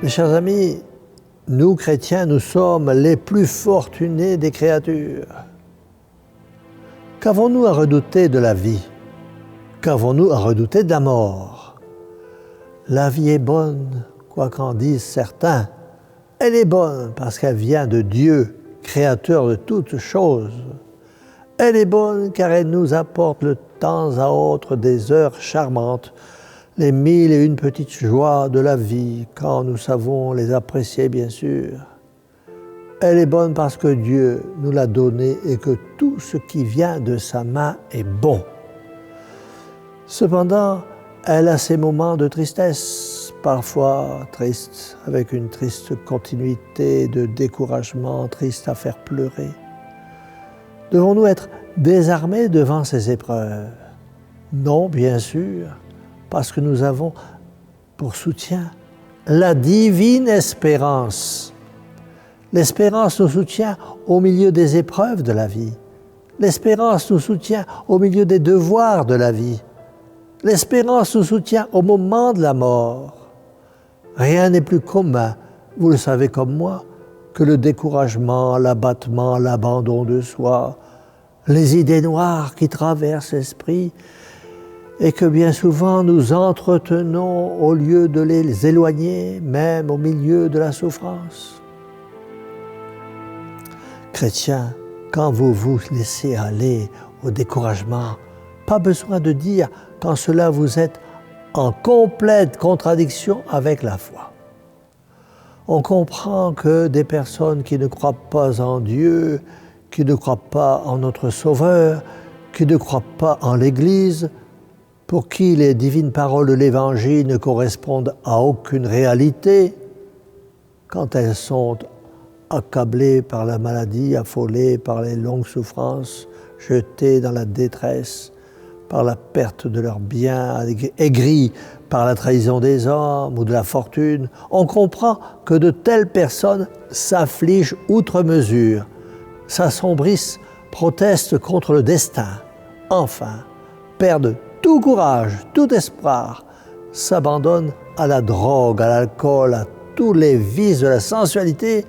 Mes chers amis, nous chrétiens, nous sommes les plus fortunés des créatures. Qu'avons-nous à redouter de la vie? Qu'avons-nous à redouter de la mort? La vie est bonne, quoi qu'en disent certains. Elle est bonne parce qu'elle vient de Dieu, créateur de toutes choses. Elle est bonne car elle nous apporte de temps à autre des heures charmantes, les 1001 petites joies de la vie, quand nous savons les apprécier, bien sûr. Elle est bonne parce que Dieu nous l'a donnée et que tout ce qui vient de sa main est bon. Cependant, elle a ses moments de tristesse, parfois tristes, avec une triste continuité de découragement, triste à faire pleurer. Devons-nous être désarmés devant ces épreuves? Non, bien sûr, parce que nous avons pour soutien la divine espérance. L'espérance nous soutient au milieu des épreuves de la vie. L'espérance nous soutient au milieu des devoirs de la vie. L'espérance nous soutient au moment de la mort. Rien n'est plus commun, vous le savez comme moi, que le découragement, l'abattement, l'abandon de soi, les idées noires qui traversent l'esprit et que bien souvent nous entretenons au lieu de les éloigner, même au milieu de la souffrance. Chrétiens, quand vous vous laissez aller au découragement, pas besoin de dire quand cela vous est en complète contradiction avec la foi. On comprend que des personnes qui ne croient pas en Dieu, qui ne croient pas en notre Sauveur, qui ne croient pas en l'Église, pour qui les divines paroles de l'Évangile ne correspondent à aucune réalité, quand elles sont accablées par la maladie, affolées par les longues souffrances, jetées dans la détresse, par la perte de leurs biens, aigries par la trahison des hommes ou de la fortune, on comprend que de telles personnes s'affligent outre mesure, s'assombrissent, protestent contre le destin, enfin, perdent tout courage, tout espoir, s'abandonnent à la drogue, à l'alcool, à tous les vices de la sensualité,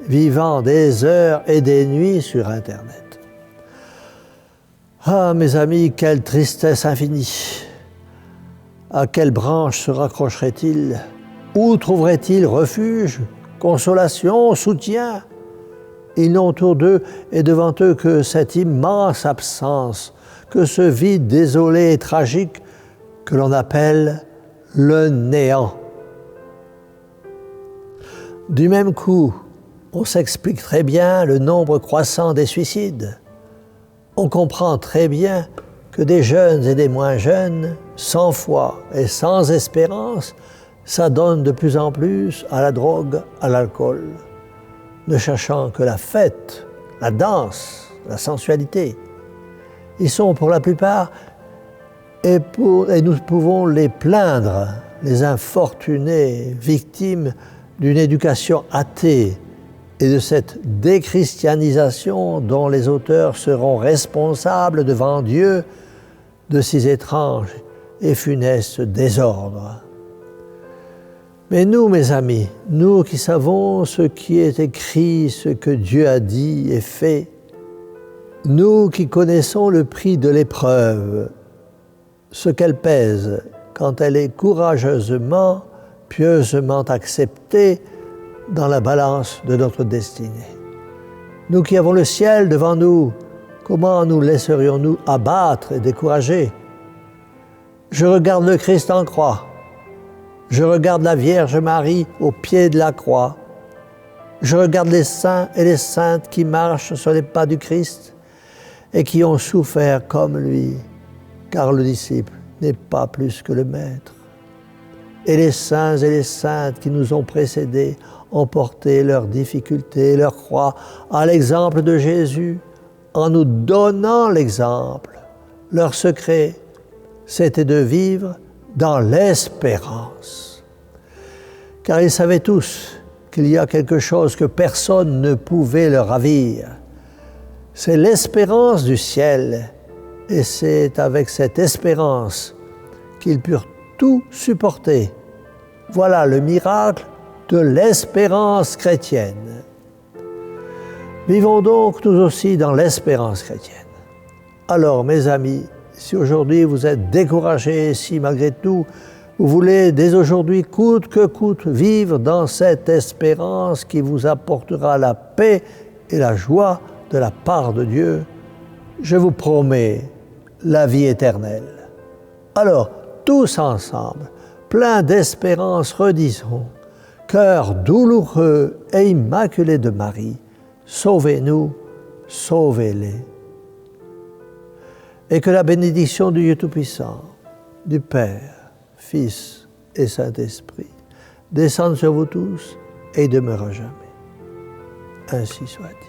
vivant des heures et des nuits sur Internet. Ah, mes amis, quelle tristesse infinie! À quelle branche se raccrocherait-il? Où trouverait-il refuge, consolation, soutien? Ils n'ont autour d'eux et devant eux que cette immense absence, que ce vide désolé et tragique que l'on appelle le néant. Du même coup, on s'explique très bien le nombre croissant des suicides. On comprend très bien que des jeunes et des moins jeunes, sans foi et sans espérance, s'adonnent de plus en plus à la drogue, à l'alcool, ne cherchant que la fête, la danse, la sensualité. Ils sont pour la plupart, et nous pouvons les plaindre, les infortunés, victimes d'une éducation athée, et de cette déchristianisation dont les auteurs seront responsables devant Dieu de ces étranges et funestes désordres. Mais nous, mes amis, nous qui savons ce qui est écrit, ce que Dieu a dit et fait, nous qui connaissons le prix de l'épreuve, ce qu'elle pèse quand elle est courageusement, pieusement acceptée dans la balance de notre destinée. Nous qui avons le ciel devant nous, comment nous laisserions-nous abattre et décourager? Je regarde le Christ en croix. Je regarde la Vierge Marie au pied de la croix. Je regarde les saints et les saintes qui marchent sur les pas du Christ et qui ont souffert comme lui, car le disciple n'est pas plus que le maître. Et les saints et les saintes qui nous ont précédés ont porté leurs difficultés, leurs croix à l'exemple de Jésus, en nous donnant l'exemple. Leur secret, c'était de vivre dans l'espérance. Car ils savaient tous qu'il y a quelque chose que personne ne pouvait leur ravir. C'est l'espérance du ciel, et c'est avec cette espérance qu'ils purent tout supporter. Voilà le miracle de l'espérance chrétienne. Vivons donc nous aussi dans l'espérance chrétienne. Alors, mes amis, si aujourd'hui vous êtes découragés, si malgré tout, vous voulez dès aujourd'hui, coûte que coûte, vivre dans cette espérance qui vous apportera la paix et la joie de la part de Dieu, je vous promets la vie éternelle. Alors, tous ensemble, pleins d'espérance, redisons, cœur douloureux et immaculé de Marie, sauvez-nous, sauvez-les. Et que la bénédiction du Dieu Tout-Puissant, du Père, Fils et Saint-Esprit descende sur vous tous et demeure à jamais. Ainsi soit-il.